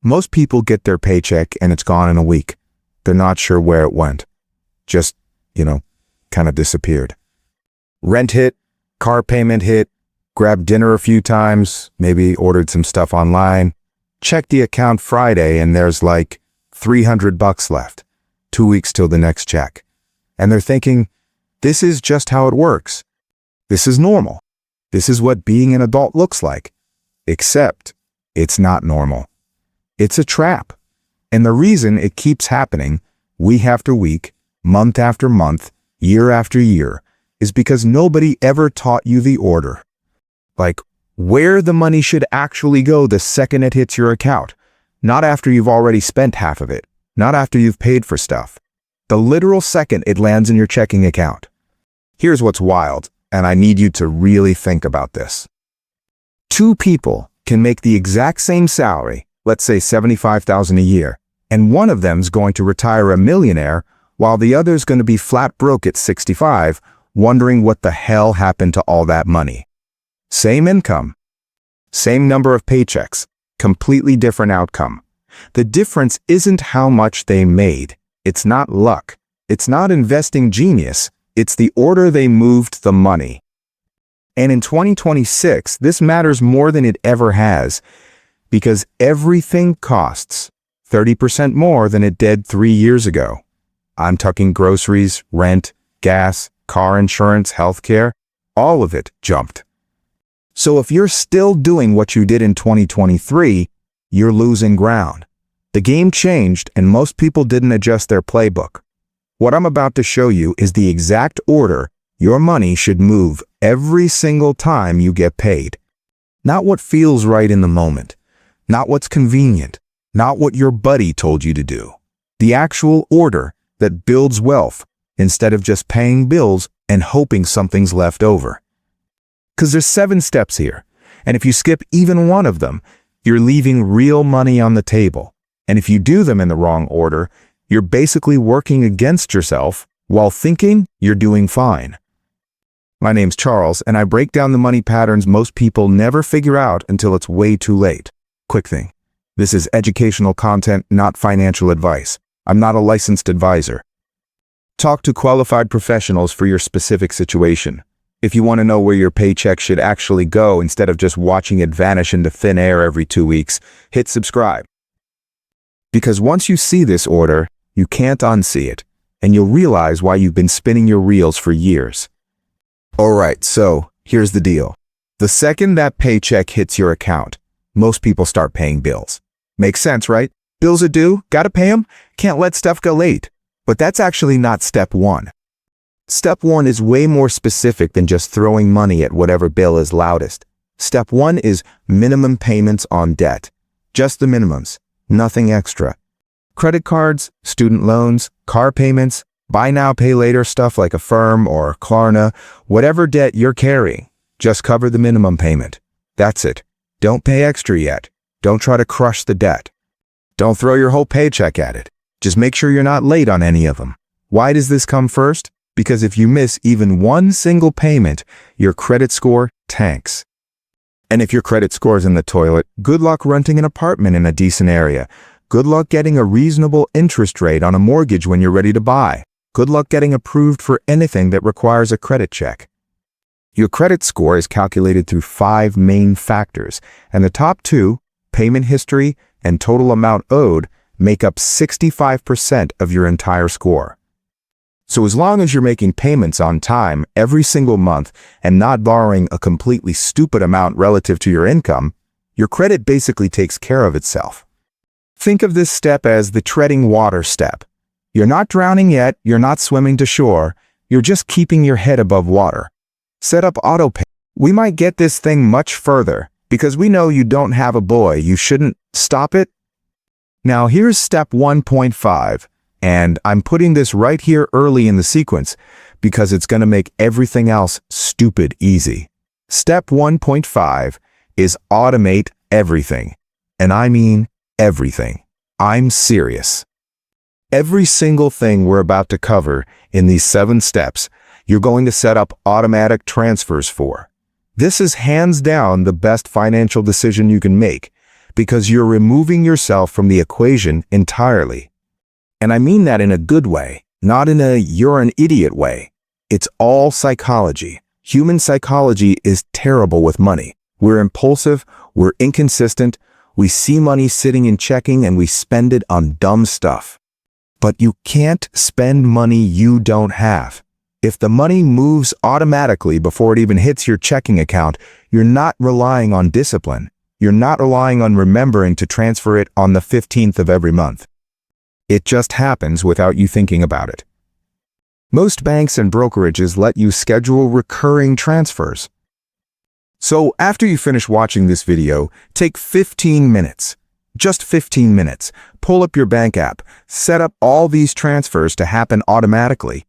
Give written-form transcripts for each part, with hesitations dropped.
Most people get their paycheck and it's gone in a week. They're not sure where it went. Just, kind of disappeared. Rent hit, car payment hit, grabbed dinner a few times, maybe ordered some stuff online, checked the account Friday and there's like $300 left, 2 weeks till the next check. And they're thinking, this is just how it works. This is normal. This is what being an adult looks like. Except it's not normal. It's a trap. And the reason it keeps happening week after week, month after month, year after year, is because nobody ever taught you the order. Like, where the money should actually go the second it hits your account. Not after you've already spent half of it. Not after you've paid for stuff. The literal second it lands in your checking account. Here's what's wild, and I need you to really think about this. Two people can make the exact same salary, let's say $75,000 a year, and one of them's going to retire a millionaire while the other's going to be flat broke at 65, wondering what the hell happened to all that money. Same income, same number of paychecks, completely different outcome. The difference isn't how much they made. It's not luck. It's not investing genius. It's the order they moved the money. And in 2026, this matters more than it ever has, because everything costs 30% more than it did 3 years ago. I'm talking groceries, rent, gas, car insurance, healthcare, all of it jumped. So if you're still doing what you did in 2023, you're losing ground. The game changed and most people didn't adjust their playbook. What I'm about to show you is the exact order your money should move every single time you get paid. Not what feels right in the moment. Not what's convenient. Not what your buddy told you to do. The actual order that builds wealth instead of just paying bills and hoping something's left over. Because there's 7 steps here, and if you skip even one of them, you're leaving real money on the table. And if you do them in the wrong order, you're basically working against yourself while thinking you're doing fine. My name's Charles, and I break down the money patterns most people never figure out until it's way too late. Quick thing. This is educational content, not financial advice. I'm not a licensed advisor. Talk to qualified professionals for your specific situation. If you want to know where your paycheck should actually go instead of just watching it vanish into thin air every 2 weeks, hit subscribe. Because once you see this order, you can't unsee it, and you'll realize why you've been spinning your reels for years. Alright, so here's the deal. The second that paycheck hits your account, most people start paying bills. Makes sense, right? Bills are due, gotta pay them, can't let stuff go late. But that's actually not step 1. Step 1 is way more specific than just throwing money at whatever bill is loudest. Step 1 is minimum payments on debt. Just the minimums, nothing extra. Credit cards, student loans, car payments, buy now, pay later stuff like Affirm or Klarna, whatever debt you're carrying, just cover the minimum payment. That's it. Don't pay extra yet. Don't try to crush the debt. Don't throw your whole paycheck at it. Just make sure you're not late on any of them. Why does this come first? Because if you miss even one single payment, your credit score tanks. And if your credit score's in the toilet, good luck renting an apartment in a decent area. Good luck getting a reasonable interest rate on a mortgage when you're ready to buy. Good luck getting approved for anything that requires a credit check. Your credit score is calculated through 5 main factors, and the top 2, payment history and total amount owed, make up 65% of your entire score. So as long as you're making payments on time every single month and not borrowing a completely stupid amount relative to your income, your credit basically takes care of itself. Think of this step as the treading water step. You're not drowning yet, you're not swimming to shore, you're just keeping your head above water. Set up autopay. We might get this thing much further, because we know you don't have a boy, you shouldn't stop it. Now here's step 1.5, and I'm putting this right here early in the sequence, because it's going to make everything else stupid easy. Step 1.5 is automate everything. And I mean everything. I'm serious. Every single thing we're about to cover in these 7 steps, you're going to set up automatic transfers for. This is hands down the best financial decision you can make, because you're removing yourself from the equation entirely. And I mean that in a good way, not in a you're an idiot way. It's all psychology. Human psychology is terrible with money. We're impulsive, we're inconsistent, we see money sitting in checking and we spend it on dumb stuff. But you can't spend money you don't have. If the money moves automatically before it even hits your checking account, you're not relying on discipline. You're not relying on remembering to transfer it on the 15th of every month. It just happens without you thinking about it. Most banks and brokerages let you schedule recurring transfers. So after you finish watching this video, take 15 minutes. Just 15 minutes. Pull up your bank app, set up all these transfers to happen automatically,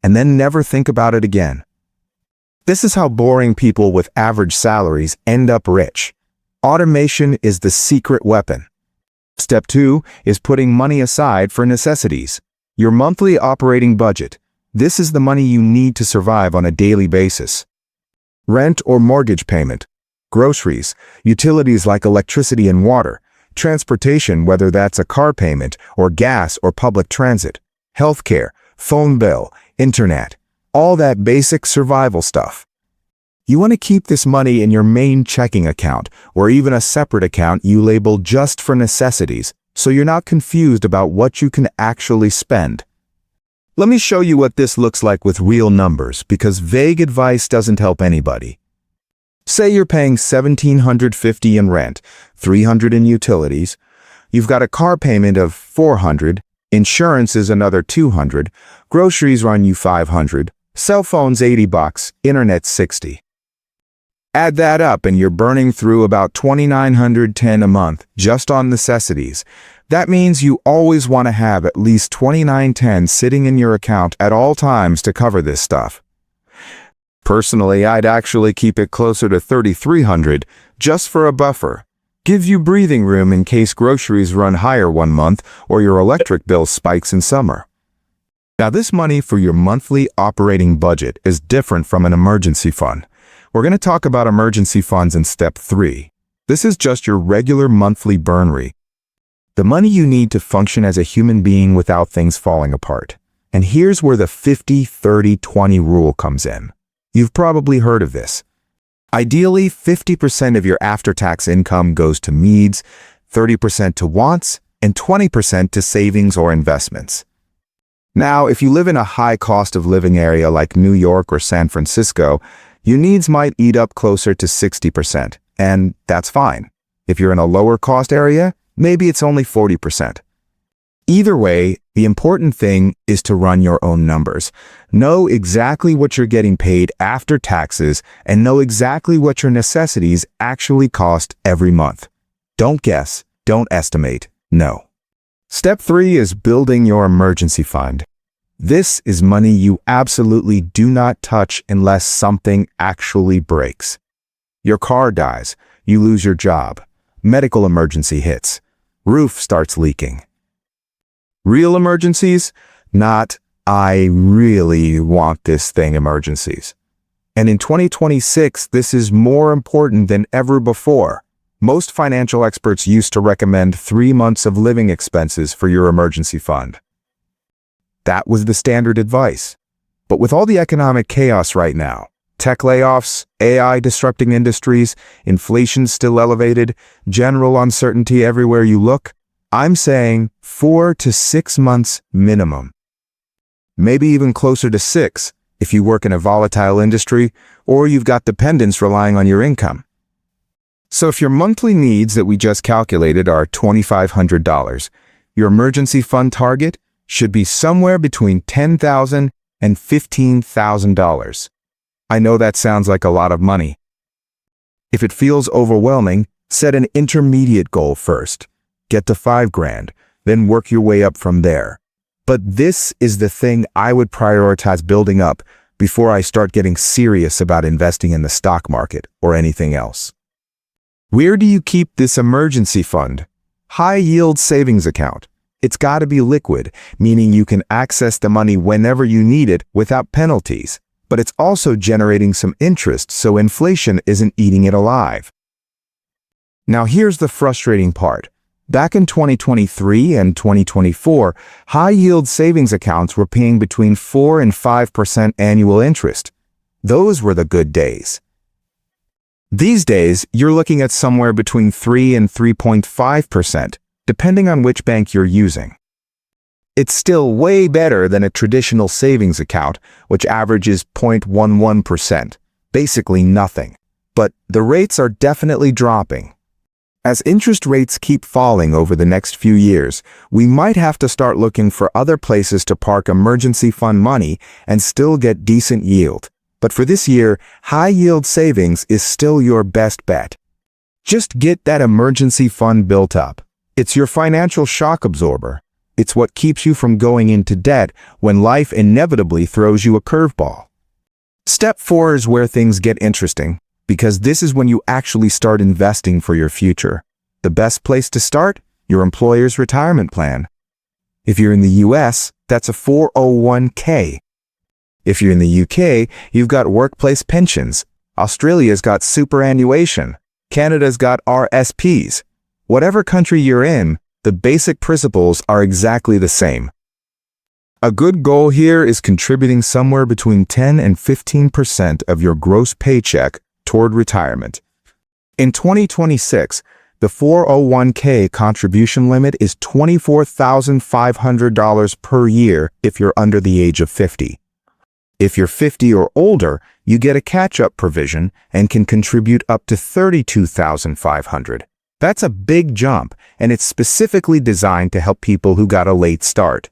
and then never think about it again. This is how boring people with average salaries end up rich. Automation is the secret weapon. Step 2 is putting money aside for necessities. Your monthly operating budget. This is the money you need to survive on a daily basis. Rent or mortgage payment, groceries, utilities like electricity and water, transportation, whether that's a car payment or gas or public transit, healthcare, phone bill, internet, all that basic survival stuff. You want to keep this money in your main checking account or even a separate account you label just for necessities, so you're not confused about what you can actually spend. Let me show you what this looks like with real numbers, because vague advice doesn't help anybody. Say you're paying $1,750 in rent, $300 in utilities, you've got a car payment of $400, insurance is another $200, groceries run you $500, cell phone's $80, internet's $60. Add that up and you're burning through about $2,910 a month just on necessities. That means you always want to have at least $2,910 sitting in your account at all times to cover this stuff. Personally, I'd actually keep it closer to $3,300 just for a buffer. Gives you breathing room in case groceries run higher one month or your electric bill spikes in summer. Now, this money for your monthly operating budget is different from an emergency fund. We're going to talk about emergency funds in step 3. This is just your regular monthly burn rate. The money you need to function as a human being without things falling apart. And here's where the 50-30-20 rule comes in. You've probably heard of this. Ideally, 50% of your after-tax income goes to needs, 30% to wants, and 20% to savings or investments. Now, if you live in a high cost of living area like New York or San Francisco, your needs might eat up closer to 60%, and that's fine. If you're in a lower cost area, maybe it's only 40%. Either way, the important thing is to run your own numbers. Know exactly what you're getting paid after taxes and know exactly what your necessities actually cost every month. Don't guess, don't estimate, know. Step 3 is building your emergency fund. This is money you absolutely do not touch unless something actually breaks. Your car dies, you lose your job, medical emergency hits, roof starts leaking. Real emergencies, not I really want this thing emergencies. And in 2026, this is more important than ever before. Most financial experts used to recommend 3 months of living expenses for your emergency fund. That was the standard advice. But with all the economic chaos right now, tech layoffs, AI disrupting industries, inflation still elevated, general uncertainty everywhere you look, I'm saying 4 to 6 months minimum. Maybe even closer to 6 if you work in a volatile industry or you've got dependents relying on your income. So if your monthly needs that we just calculated are $2,500, your emergency fund target should be somewhere between $10,000 and $15,000. I know that sounds like a lot of money. If it feels overwhelming, set an intermediate goal first. Get to $5,000, then work your way up from there. But this is the thing I would prioritize building up before I start getting serious about investing in the stock market or anything else. Where do you keep this emergency fund? High-yield savings account. It's got to be liquid, meaning you can access the money whenever you need it without penalties. But it's also generating some interest so inflation isn't eating it alive. Now here's the frustrating part. Back in 2023 and 2024, high-yield savings accounts were paying between 4 and 5% annual interest. Those were the good days. These days, you're looking at somewhere between 3 and 3.5%, depending on which bank you're using. It's still way better than a traditional savings account, which averages 0.11%, basically nothing. But the rates are definitely dropping. As interest rates keep falling over the next few years, we might have to start looking for other places to park emergency fund money and still get decent yield. But for this year, high-yield savings is still your best bet. Just get that emergency fund built up. It's your financial shock absorber. It's what keeps you from going into debt when life inevitably throws you a curveball. Step 4 is where things get interesting, because this is when you actually start investing for your future. The best place to start? Your employer's retirement plan. If you're in the US, that's a 401k. If you're in the UK, you've got workplace pensions. Australia's got superannuation. Canada's got RSPs. Whatever country you're in, the basic principles are exactly the same. A good goal here is contributing somewhere between 10 and 15% of your gross paycheck toward retirement. In 2026, the 401k contribution limit is $24,500 per year if you're under the age of 50. If you're 50 or older, you get a catch-up provision and can contribute up to $32,500. That's a big jump, and it's specifically designed to help people who got a late start.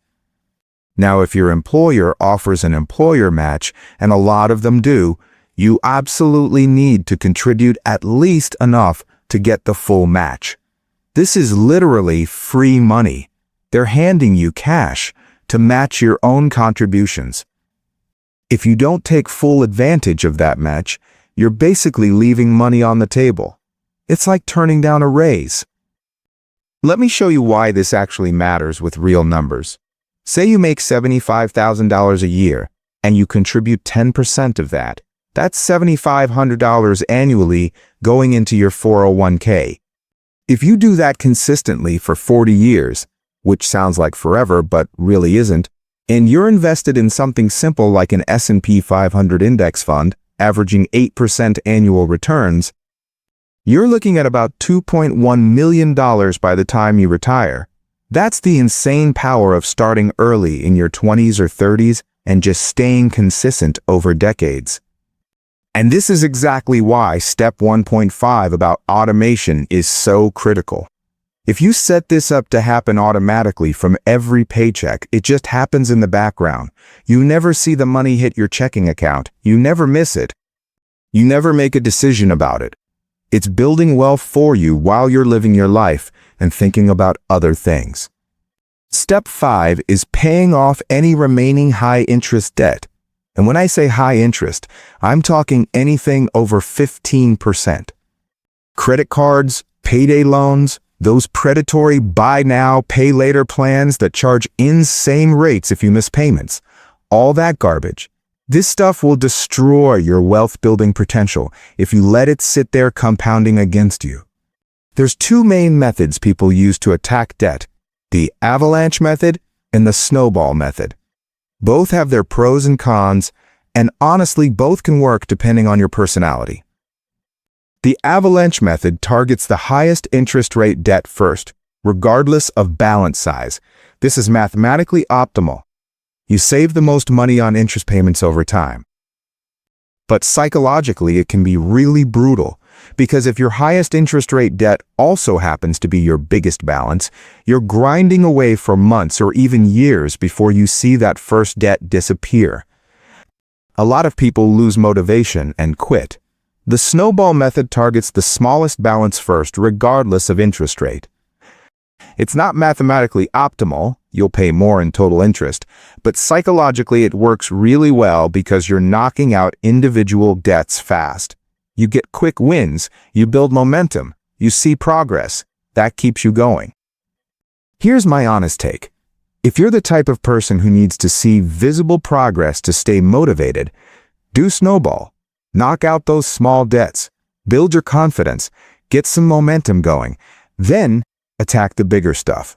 Now, if your employer offers an employer match, and a lot of them do, you absolutely need to contribute at least enough to get the full match. This is literally free money. They're handing you cash to match your own contributions. If you don't take full advantage of that match, you're basically leaving money on the table. It's like turning down a raise. Let me show you why this actually matters with real numbers. Say you make $75,000 a year, and you contribute 10% of that. That's $7,500 annually going into your 401k. If you do that consistently for 40 years, which sounds like forever but really isn't, and you're invested in something simple like an S&P 500 index fund, averaging 8% annual returns, you're looking at about $2.1 million by the time you retire. That's the insane power of starting early in your 20s or 30s and just staying consistent over decades. And this is exactly why step 1.5 about automation is so critical. If you set this up to happen automatically from every paycheck, it just happens in the background. You never see the money hit your checking account. You never miss it. You never make a decision about it. It's building wealth for you while you're living your life and thinking about other things. Step 5 is paying off any remaining high-interest debt. And when I say high interest, I'm talking anything over 15%. Credit cards, payday loans, those predatory buy now, pay later plans that charge insane rates if you miss payments. All that garbage. This stuff will destroy your wealth-building potential if you let it sit there compounding against you. There's 2 main methods people use to attack debt: the Avalanche Method and the Snowball Method. Both have their pros and cons, and honestly, both can work depending on your personality. The Avalanche Method targets the highest interest rate debt first, regardless of balance size. This is mathematically optimal. You save the most money on interest payments over time. But psychologically, it can be really brutal, because if your highest interest rate debt also happens to be your biggest balance, you're grinding away for months or even years before you see that first debt disappear. A lot of people lose motivation and quit. The Snowball Method targets the smallest balance first, regardless of interest rate. It's not mathematically optimal, you'll pay more in total interest, but psychologically it works really well because you're knocking out individual debts fast. You get quick wins, you build momentum, you see progress. That keeps you going. Here's my honest take. If you're the type of person who needs to see visible progress to stay motivated, do Snowball. Knock out those small debts, build your confidence, get some momentum going, then attack the bigger stuff.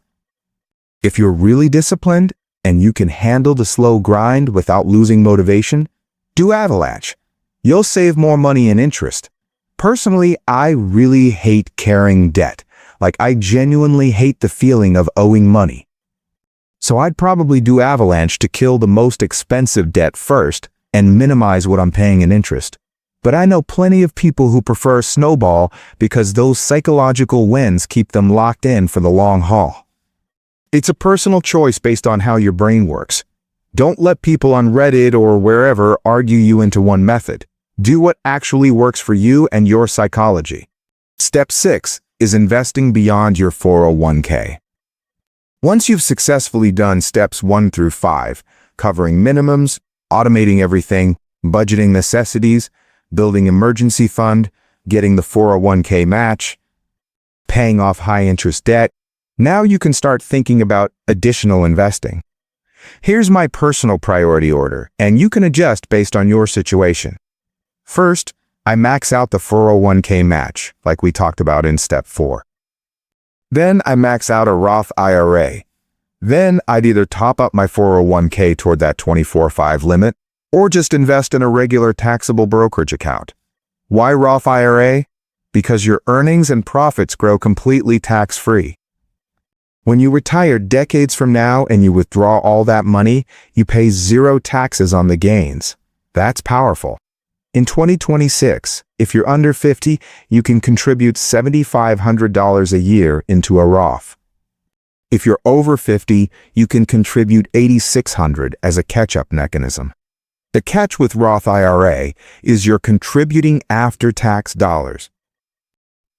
If you're really disciplined and you can handle the slow grind without losing motivation, do Avalanche. You'll save more money in interest. Personally, I really hate carrying debt. Like, I genuinely hate the feeling of owing money. So I'd probably do Avalanche to kill the most expensive debt first and minimize what I'm paying in interest. But I know plenty of people who prefer Snowball because those psychological wins keep them locked in for the long haul. It's a personal choice based on how your brain works. Don't let people on Reddit or wherever argue you into one method. Do what actually works for you and your psychology. Step 6 is investing beyond your 401k. Once you've successfully done steps 1 through 5, covering minimums, automating everything, budgeting necessities, building emergency fund, getting the 401k match, paying off high-interest debt, now you can start thinking about additional investing. Here's my personal priority order, and you can adjust based on your situation. First, I max out the 401k match, like we talked about in step 4. Then I max out a Roth IRA. Then I'd either top up my 401k toward that 24/5 limit, or just invest in a regular taxable brokerage account. Why Roth IRA? Because your earnings and profits grow completely tax-free. When you retire decades from now and you withdraw all that money, you pay 0 taxes on the gains. That's powerful. In 2026, if you're under 50, you can contribute $7,500 a year into a Roth. If you're over 50, you can contribute $8,600 as a catch-up mechanism. The catch with Roth IRA is you're contributing after-tax dollars.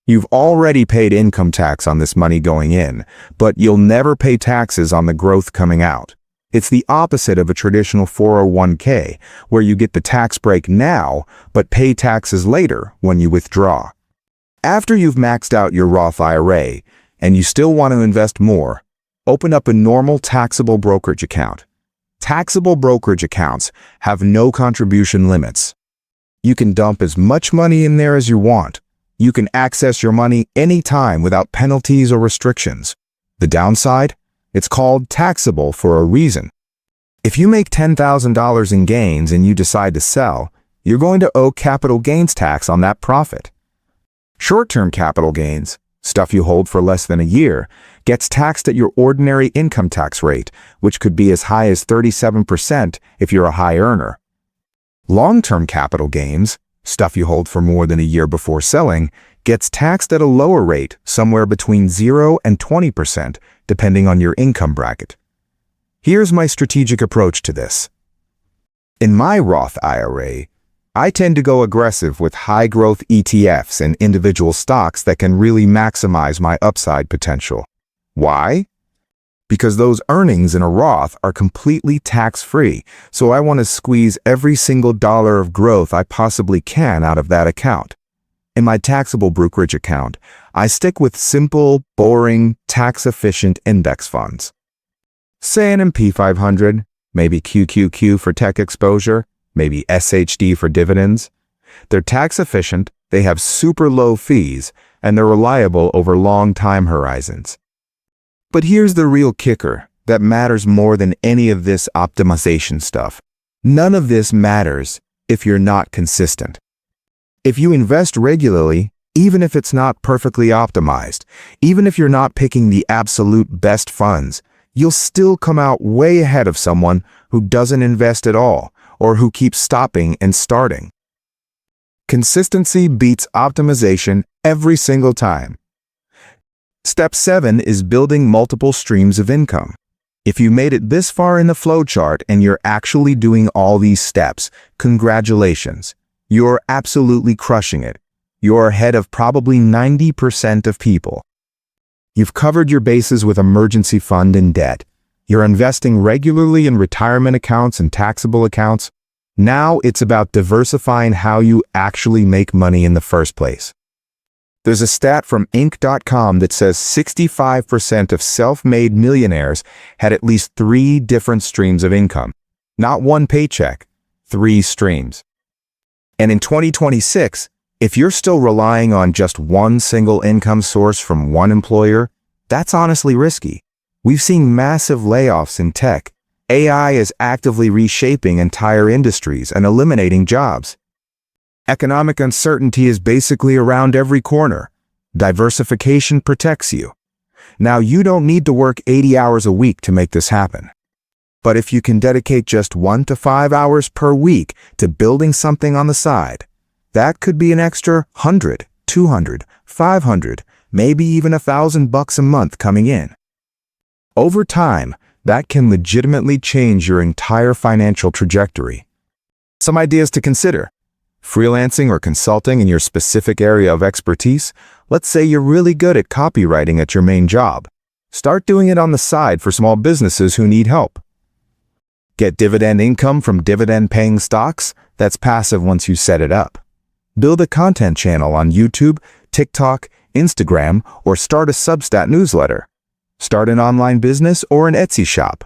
You've already paid income tax on this money going in, but you'll never pay taxes on the growth coming out. It's the opposite of a traditional 401k, where you get the tax break now, but pay taxes later when you withdraw. After you've maxed out your Roth IRA, and you still want to invest more, open up a normal taxable brokerage account. Taxable brokerage accounts have no contribution limits. You can dump as much money in there as you want. You can access your money anytime without penalties or restrictions. The downside? It's called taxable for a reason. If you make $10,000 in gains and you decide to sell, you're going to owe capital gains tax on that profit. Short-term capital gains, stuff you hold for less than a year, gets taxed at your ordinary income tax rate, which could be as high as 37% if you're a high earner. Long-term capital gains, stuff you hold for more than a year before selling, gets taxed at a lower rate, somewhere between 0 and 20%, depending on your income bracket. Here's my strategic approach to this. In my Roth IRA, I tend to go aggressive with high-growth ETFs and individual stocks that can really maximize my upside potential. Why? Because those earnings in a Roth are completely tax-free, so I want to squeeze every single dollar of growth I possibly can out of that account. In my taxable brokerage account, I stick with simple, boring, tax-efficient index funds. Say an S&P 500, maybe QQQ for tech exposure, maybe SHD for dividends. They're tax-efficient, they have super low fees, and they're reliable over long time horizons. But here's the real kicker that matters more than any of this optimization stuff. None of this matters if you're not consistent. If you invest regularly, even if it's not perfectly optimized, even if you're not picking the absolute best funds, you'll still come out way ahead of someone who doesn't invest at all or who keeps stopping and starting. Consistency beats optimization every single time. Step 7 is building multiple streams of income. If you made it this far in the flowchart and you're actually doing all these steps, congratulations. You're absolutely crushing it. You're ahead of probably 90% of people. You've covered your bases with emergency fund and debt. You're investing regularly in retirement accounts and taxable accounts. Now it's about diversifying how you actually make money in the first place. There's a stat from Inc.com that says 65% of self-made millionaires had at least 3 different streams of income. Not one paycheck, 3 streams. And in 2026, If you're still relying on just one single income source from one employer, that's honestly risky. We've seen massive layoffs in tech. AI is actively reshaping entire industries and eliminating jobs. Economic uncertainty is basically around every corner. Diversification protects you. Now, you don't need to work 80 hours a week to make this happen. But if you can dedicate just 1 to 5 hours per week to building something on the side, that could be an extra 100, 200, 500, maybe even $1,000 a month coming in. Over time, that can legitimately change your entire financial trajectory. Some ideas to consider. Freelancing or consulting in your specific area of expertise. Let's say you're really good at copywriting at your main job. Start doing it on the side for small businesses who need help. Get dividend income from dividend-paying stocks. That's passive once you set it up. Build a content channel on YouTube, TikTok, Instagram, or start a Substack newsletter. Start an online business or an Etsy shop.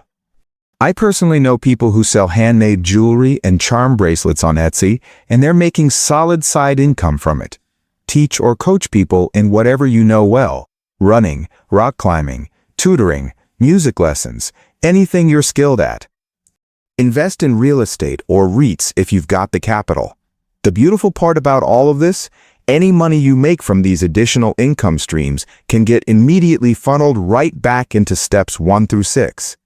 I personally know people who sell handmade jewelry and charm bracelets on Etsy, and they're making solid side income from it. Teach or coach people in whatever you know well: running, rock climbing, tutoring, music lessons, anything you're skilled at. Invest in real estate or REITs if you've got the capital. The beautiful part about all of this, any money you make from these additional income streams can get immediately funneled right back into steps 1 through 6.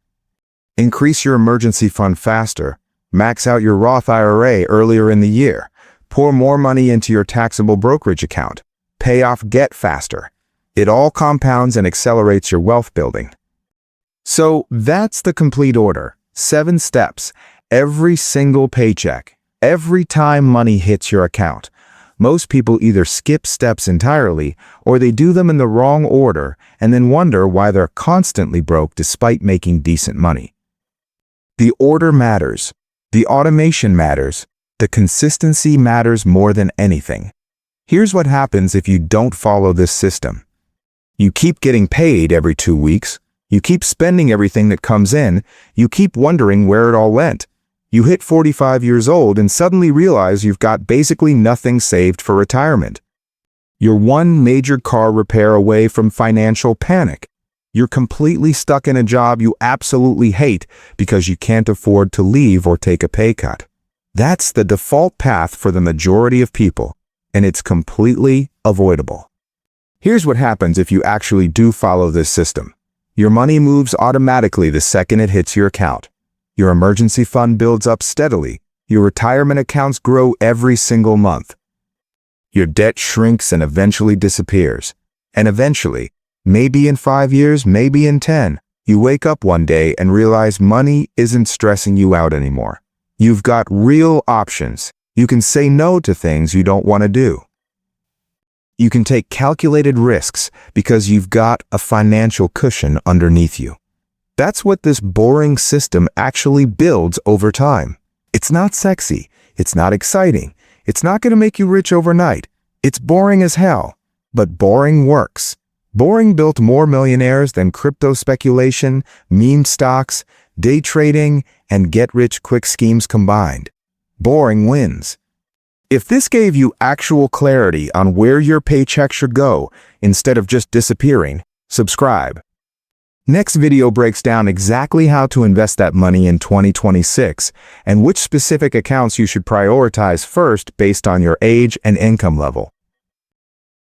Increase your emergency fund faster. Max out your Roth IRA earlier in the year. Pour more money into your taxable brokerage account. Pay off debt faster. It all compounds and accelerates your wealth building. So that's the complete order. 7 steps. Every single paycheck. Every time money hits your account. Most people either skip steps entirely or they do them in the wrong order and then wonder why they're constantly broke despite making decent money. The order matters. The automation matters. The consistency matters more than anything. Here's what happens if you don't follow this system. You keep getting paid every 2 weeks. You keep spending everything that comes in. You keep wondering where it all went. You hit 45 years old and suddenly realize you've got basically nothing saved for retirement. You're one major car repair away from financial panic. You're completely stuck in a job you absolutely hate because you can't afford to leave or take a pay cut. That's the default path for the majority of people, and it's completely avoidable. Here's what happens if you actually do follow this system. Your money moves automatically the second it hits your account. Your emergency fund builds up steadily. Your retirement accounts grow every single month. Your debt shrinks and eventually disappears. And eventually, maybe in 5 years, maybe in 10, you wake up one day and realize money isn't stressing you out anymore. You've got real options. You can say no to things you don't want to do. You can take calculated risks because you've got a financial cushion underneath you. That's what this boring system actually builds over time. It's not sexy. It's not exciting. It's not going to make you rich overnight. It's boring as hell. But boring works. Boring built more millionaires than crypto speculation, meme stocks, day trading, and get-rich-quick schemes combined. Boring wins. If this gave you actual clarity on where your paycheck should go instead of just disappearing, subscribe. Next video breaks down exactly how to invest that money in 2026 and which specific accounts you should prioritize first based on your age and income level.